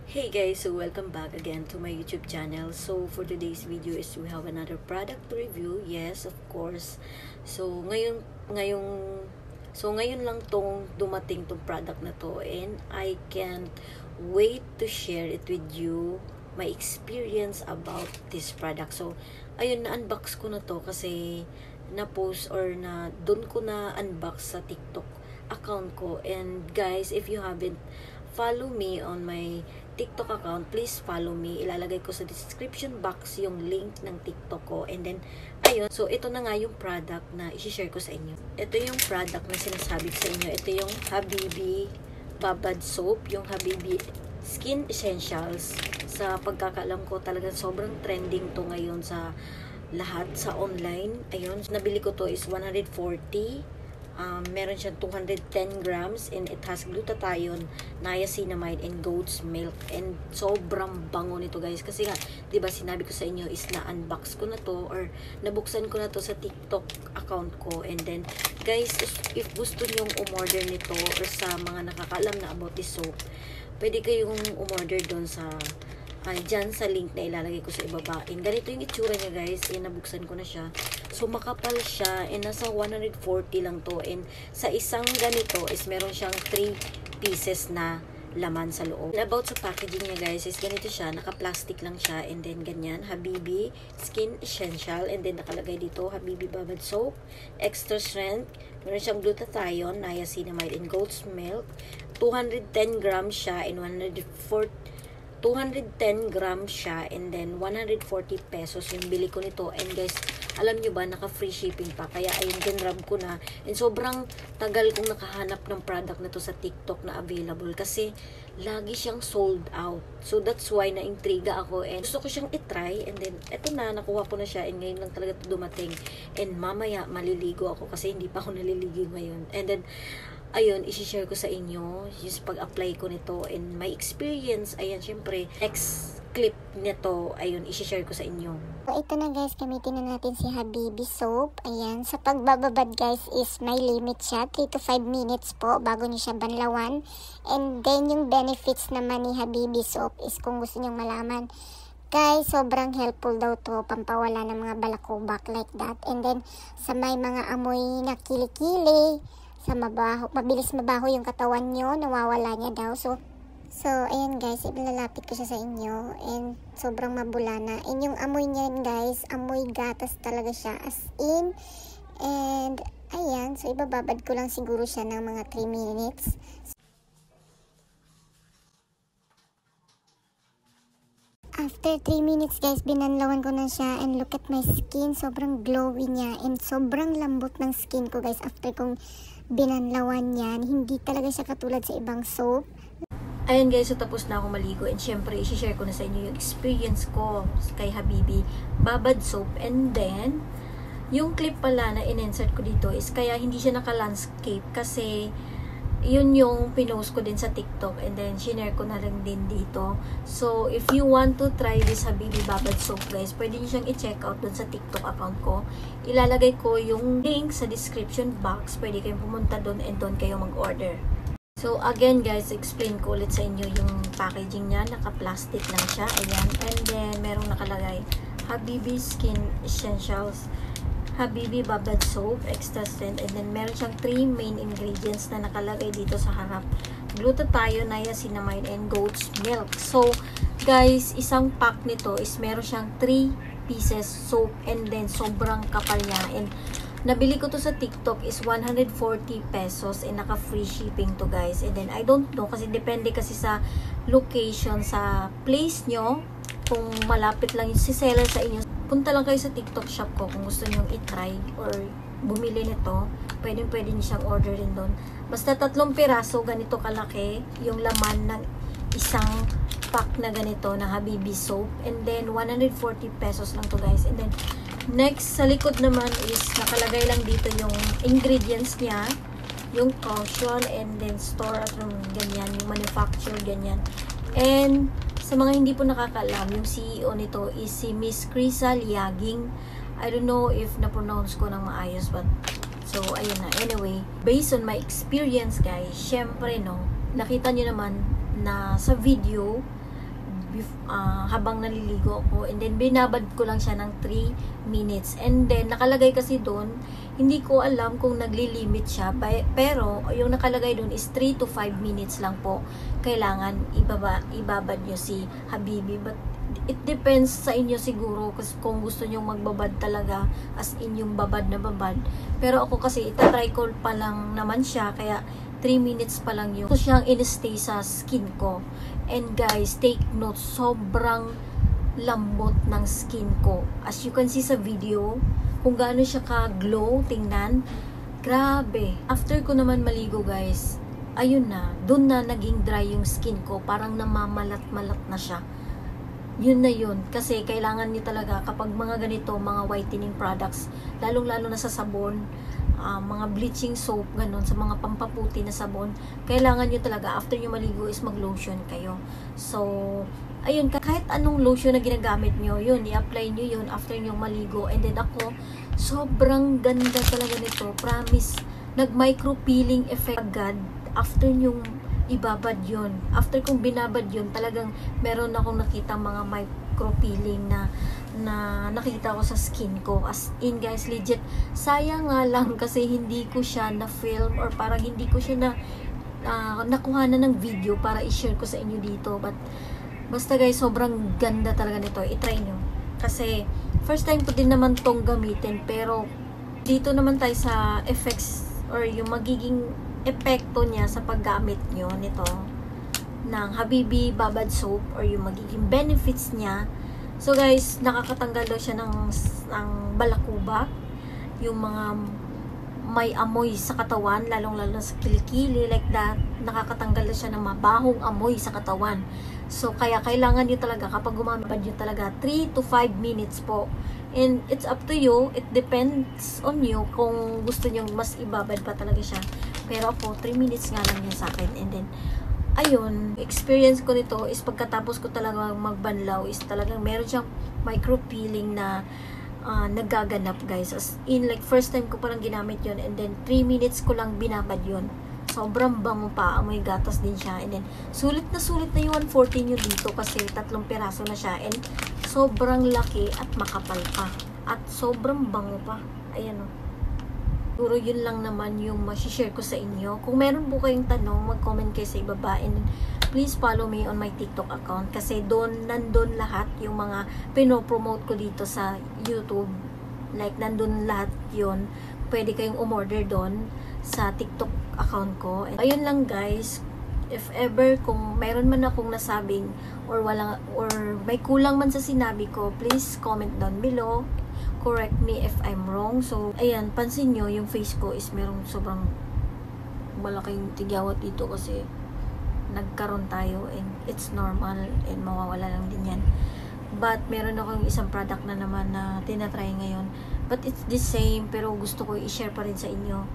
Hey guys, so welcome back again to my YouTube channel. So for today's video is we have another product to review. Yes, of course. So ngayon lang tong dumating tong product na to, and I can't wait to share it with you, my experience about this product. So ayun, na-unbox ko na to kasi na-post or na doon ko na unbox sa TikTok account ko. And guys, if you haven't follow me on my TikTok account, please follow me. Ilalagay ko sa description box yung link ng TikTok ko. And then, ayun. So, ito na nga yung product na i-share ko sa inyo. Ito yung product na sinasabi ko sa inyo. Ito yung Habibi Babad Soap. Yung Habibi Skin Essentials. Sa pagkakaalam ko, talagang sobrang trending to ngayon sa lahat sa online. Ayun. Nabili ko to is 140. Meron siyang 210 grams and it has glutathione, niacinamide, and goat's milk. And sobrang bango nito guys. Kasi nga, diba sinabi ko sa inyo is na-unbox ko na to or nabuksan ko na to sa TikTok account ko. And then, guys, if gusto nyong umorder nito or sa mga nakakaalam na about this soap, pwede kayong umorder doon sa dyan sa link na ilalagay ko sa ibaba. And ganito yung itsura niya guys. And nabuksan ko na siya. So makapal siya. And nasa 140 lang to. And sa isang ganito is meron siyang 3 pieces na laman sa loob. And about sa packaging niya guys is ganito siya. Naka-plastic lang siya. And then ganyan. Habibi Skin Essential. And then nakalagay dito Habibi Babad Soap. Extra strength. Meron siyang glutathione, niacinamide, and goat's milk. 210 grams siya and 210 grams siya and then 140 pesos yung bili ko nito. And guys, alam nyo ba, naka-free shipping pa. Kaya ayun, dinrab ko na. And sobrang tagal kong nakahanap ng product na to sa TikTok na available. Kasi lagi siyang sold out. So that's why na-intriga ako. And gusto ko siyang itry. And then, eto na, nakuha ko na siya. And ngayon lang talaga ito dumating. And mamaya, maliligo ako kasi hindi pa ako naliligo ngayon. And then, ayun, isi-share ko sa inyo yung pag-apply ko nito and my experience. Ayan, syempre, next clip nito, ayun, isi-share ko sa inyo. So, ito na guys, gamitin na natin si Habibi Soap. Ayan, sa pagbababad guys is may limit siya, 3 to 5 minutes po bago niyo siya banlawan. And then, yung benefits naman ni Habibi Soap is kung gusto nyong malaman. Guys, sobrang helpful daw to, pampawala ng mga balakubak like that. And then, sa may mga amoy na kilikili, sa mabaho, mabilis mabaho yung katawan nyo, nawawala niya daw. So ayan guys, ilalapit ko siya sa inyo and sobrang mabulana. And yung amoy niya guys, amoy gatas talaga siya as in. And ayan, so ibababad ko lang siguro siya ng mga 3 minutes. After 3 minutes guys, binanlawan ko na siya and look at my skin, sobrang glowy niya and sobrang lambot ng skin ko guys after kong binanlawan yan. Hindi talaga siya katulad sa ibang soap. Ayan guys, so tapos na ako maligo and syempre isi-share ko na sa inyo yung experience ko kay Habibi Babad Soap. And then yung clip pala na in-insert ko dito is kaya hindi siya naka-landscape kasi yun yung pinost ko din sa TikTok and then shinare ko na lang din dito. So if you want to try this Habibi Babad Soap guys, pwede nyo siyang i-check out dun sa TikTok account ko. Ilalagay ko yung link sa description box. Pwede kayong pumunta dun and dun kayo mag-order. So again guys, explain ko ulit sa inyo yung packaging niya. Naka-plastic lang siya. Ayan. And then merong nakalagay Habibi Skin Essentials, Habibi Babad Soap, extra strength. And then meron siyang 3 main ingredients na nakalagay dito sa harap. Glutathione, niacinamide, and goat's milk. So guys, isang pack nito is meron siyang 3 pieces soap and then sobrang kapal niya. And nabili ko to sa TikTok is 140 pesos and naka-free shipping to guys. And then I don't know kasi depende kasi sa location, sa place nyo, kung malapit lang yung si seller sa inyo. Punta lang kayo sa TikTok shop ko kung gusto nyo i-try or bumili nito. Pwede nyo siyang order rin doon. Basta 3 piraso, ganito kalaki yung laman ng isang pack na ganito na Habibi Soap. And then 140 pesos lang to guys. And then next, sa likod naman is nakalagay lang dito yung ingredients niya, yung caution, and then store at ganyan, yung manufacture, ganyan. And sa mga hindi po nakakaalam, yung CEO nito is si Miss Krisa Liaging. I don't know if na-pronounce ko ng maayos, but so ayun na. Anyway, based on my experience guys, syempre no, nakita nyo naman na sa video habang naliligo ako, and then binabad ko lang siya ng 3 minutes, and then nakalagay kasi doon, hindi ko alam kung naglilimit siya, pero yung nakalagay doon is 3 to 5 minutes lang po kailangan ibabad nyo si Habibi. But it depends sa inyo siguro kung gusto nyo magbabad talaga, as in yung babad na babad. Pero ako kasi itatry ko pa lang naman siya, kaya 3 minutes pa lang yung siyang in-stay sa skin ko. And guys, take note, sobrang lambot ng skin ko. As you can see sa video, kung gaano siya ka-glow, tingnan. Grabe. After ko naman maligo guys, ayun na, dun na naging dry yung skin ko. Parang namamalat-malat na siya. Yun na yun. Kasi kailangan niyo talaga kapag mga ganito, mga whitening products, lalong-lalo na sa sabon, mga bleaching soap, ganun, sa mga pampaputi na sabon, kailangan nyo talaga, after nyo maligo is mag-lotion kayo. So, ayun, kahit anong lotion na ginagamit nyo, yun, i-apply nyo yun after nyo maligo. And then ako, sobrang ganda talaga nito. Promise, nag-micro peeling effect agad after nyo ibabad yun. After kong binabad yun, talagang meron akong nakita mga micro peeling na nakita ko sa skin ko. As in guys, legit, sayang nga lang kasi hindi ko siya na film, or parang hindi ko siya nakuha na ng video para i-share ko sa inyo dito. But basta guys, sobrang ganda talaga nito. I-try nyo. Kasi first time ko din naman tong gamitin, pero dito naman tayo sa effects or yung magiging epekto niya sa paggamit nyo nito ng Habibi Babad Soap, or yung magiging benefits niya. So guys, nakakatanggal daw siya ng balakubak, yung mga may amoy sa katawan, lalong-lalo sa kilikili, like that. Nakakatanggal daw siya ng mabahong amoy sa katawan. So kaya kailangan niyo talaga, kapag gumamit niyo talaga, 3 to 5 minutes po. And it's up to you, it depends on you kung gusto niyo mas ibabad pa talaga siya. Pero ako, 3 minutes nga lang yun sa akin. And then, ayun, experience ko nito is pagkatapos ko talaga magbanlaw is talagang meron siyang micro peeling na nagaganap guys. As in, like first time ko palang ginamit yun, and then 3 minutes ko lang binabad yun. Sobrang bango pa, amoy gatas din siya. And then, sulit na yung 140 nyo dito kasi 3 piraso na siya. And sobrang laki at makapal pa. At sobrang bango pa. Ayan o. Siguro yun lang naman yung masishare ko sa inyo. Kung meron po kayong tanong, mag-comment kayo sa ibaba. And please follow me on my TikTok account. Kasi nandun lahat yung mga pinopromote ko dito sa YouTube. Like, nandun lahat yun. Pwede kayong umorder doon sa TikTok account ko. And ayun lang guys. If ever, kung meron man akong nasabing or may kulang man sa sinabi ko, please comment down below. Correct me if I'm wrong. So, ayan, pansin nyo, yung face ko is merong sobrang malaking tigyawat dito kasi nagkaroon tayo, and it's normal and mawawala lang din yan. But, meron akong isang product na naman na tinatry ngayon. But, it's the same, pero gusto ko i-share pa rin sa inyo.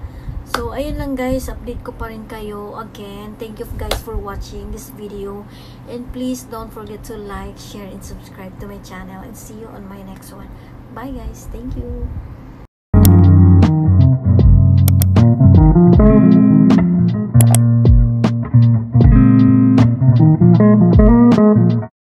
So, ayun lang guys, update ko pa rin kayo. Again, thank you guys for watching this video. And please don't forget to like, share, and subscribe to my channel. And see you on my next one. Bye guys. Thank you.